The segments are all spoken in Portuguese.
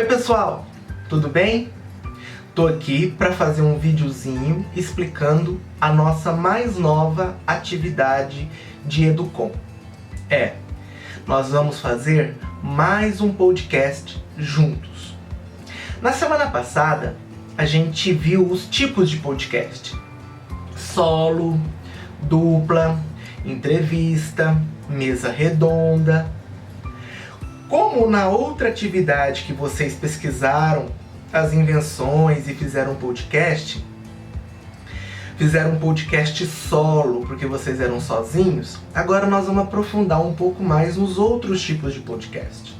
Oi pessoal, tudo bem? Tô aqui para fazer um videozinho explicando a nossa mais nova atividade de Educom. Nós vamos fazer mais um podcast juntos. Na semana passada, a gente viu os tipos de podcast: solo, dupla, entrevista, mesa redonda. Como na outra atividade que vocês pesquisaram as invenções e fizeram um podcast solo porque vocês eram sozinhos, agora nós vamos aprofundar um pouco mais nos outros tipos de podcast.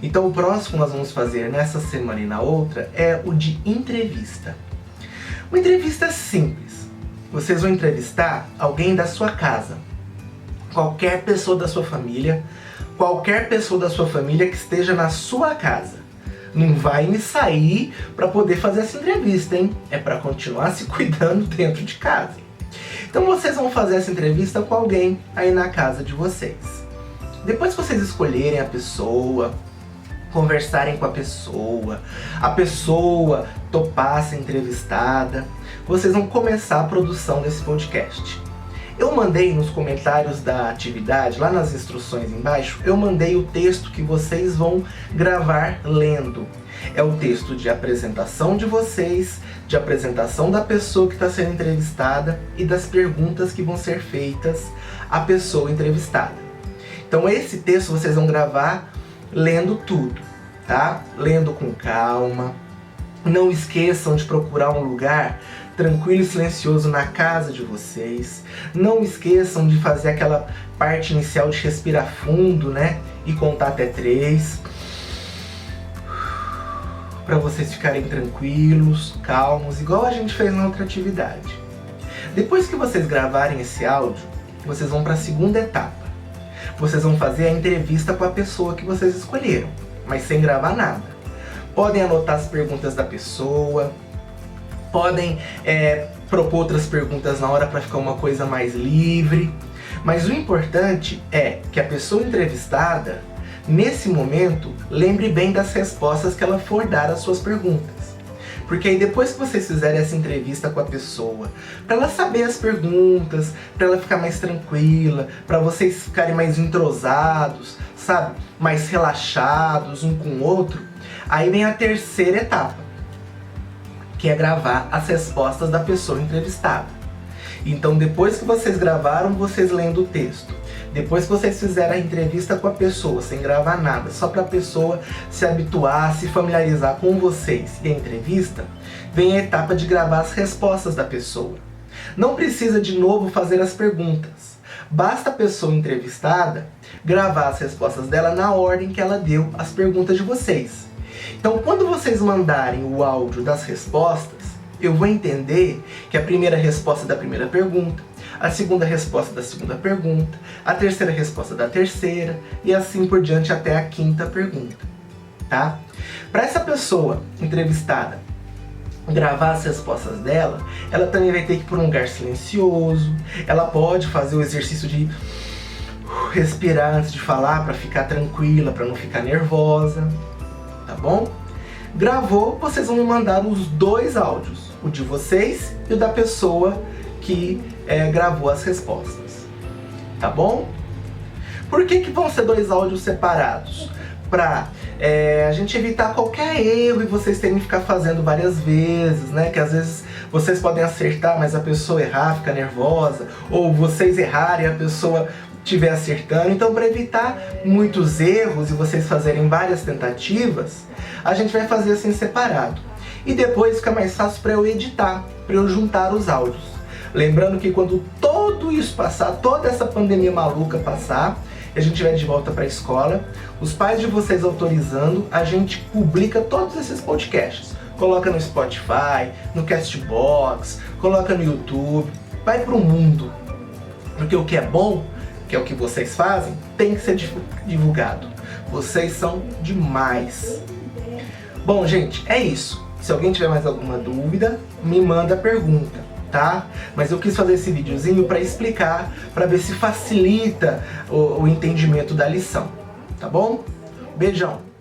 Então o próximo que nós vamos fazer nessa semana e na outra é o de entrevista. Uma entrevista simples. Vocês vão entrevistar alguém da sua casa, qualquer pessoa da sua família, que esteja na sua casa. Não vai me sair para poder fazer essa entrevista, hein? É para continuar se cuidando dentro de casa. Então vocês vão fazer essa entrevista com alguém aí na casa de vocês. Depois que vocês escolherem a pessoa, conversarem com a pessoa topar ser entrevistada, vocês vão começar a produção desse podcast. Eu mandei nos comentários da atividade, lá nas instruções embaixo, eu mandei o texto que vocês vão gravar lendo. É o texto de apresentação de vocês, de apresentação da pessoa que está sendo entrevistada e das perguntas que vão ser feitas à pessoa entrevistada. Então esse texto vocês vão gravar lendo tudo, tá? Lendo com calma. Não esqueçam de procurar um lugar tranquilo e silencioso na casa de vocês. Não esqueçam de fazer aquela parte inicial de respirar fundo, né? E contar até 3. Para vocês ficarem tranquilos, calmos, igual a gente fez na outra atividade. Depois que vocês gravarem esse áudio, vocês vão para a segunda etapa. Vocês vão fazer a entrevista com a pessoa que vocês escolheram, mas sem gravar nada. Podem anotar as perguntas da pessoa, podem propor outras perguntas na hora para ficar uma coisa mais livre. Mas o importante é que a pessoa entrevistada, nesse momento, lembre bem das respostas que ela for dar às suas perguntas. Porque aí depois que vocês fizerem essa entrevista com a pessoa, para ela saber as perguntas, para ela ficar mais tranquila, para vocês ficarem mais entrosados, sabe? Mais relaxados um com o outro, aí vem a terceira etapa, que é gravar as respostas da pessoa entrevistada. Então depois que vocês gravaram, vocês lendo o texto, depois que vocês fizeram a entrevista com a pessoa, sem gravar nada, só para a pessoa se habituar, se familiarizar com vocês e a entrevista, vem a etapa de gravar as respostas da pessoa. Não precisa de novo fazer as perguntas, basta a pessoa entrevistada gravar as respostas dela na ordem que ela deu as perguntas de vocês. Então, quando vocês mandarem o áudio das respostas, eu vou entender que a primeira resposta é da primeira pergunta, a segunda resposta é da segunda pergunta, a terceira resposta é da terceira e assim por diante até a quinta pergunta, tá? Para essa pessoa entrevistada gravar as respostas dela, ela também vai ter que ir para um lugar silencioso, ela pode fazer o exercício de respirar antes de falar para ficar tranquila, para não ficar nervosa. Tá bom? Gravou, vocês vão me mandar os 2 áudios, o de vocês e o da pessoa que gravou as respostas. Tá bom? Por que vão ser 2 áudios separados? Pra a gente evitar qualquer erro e vocês terem que ficar fazendo várias vezes, né? Que às vezes vocês podem acertar, mas a pessoa errar, fica nervosa, ou vocês errarem e a pessoa estiver acertando. Então, para evitar muitos erros e vocês fazerem várias tentativas, a gente vai fazer assim separado. E depois fica mais fácil para eu editar, para eu juntar os áudios. Lembrando que quando tudo isso passar, toda essa pandemia maluca passar, e a gente vai de volta para a escola, os pais de vocês autorizando, a gente publica todos esses podcasts. Coloca no Spotify, no Castbox, coloca no YouTube, vai pro mundo. Porque o que é bom, que é o que vocês fazem, tem que ser divulgado. Vocês são demais. Bom, gente, é isso. Se alguém tiver mais alguma dúvida, me manda pergunta, tá? Mas eu quis fazer esse videozinho para explicar, para ver se facilita o entendimento da lição, tá bom? Beijão!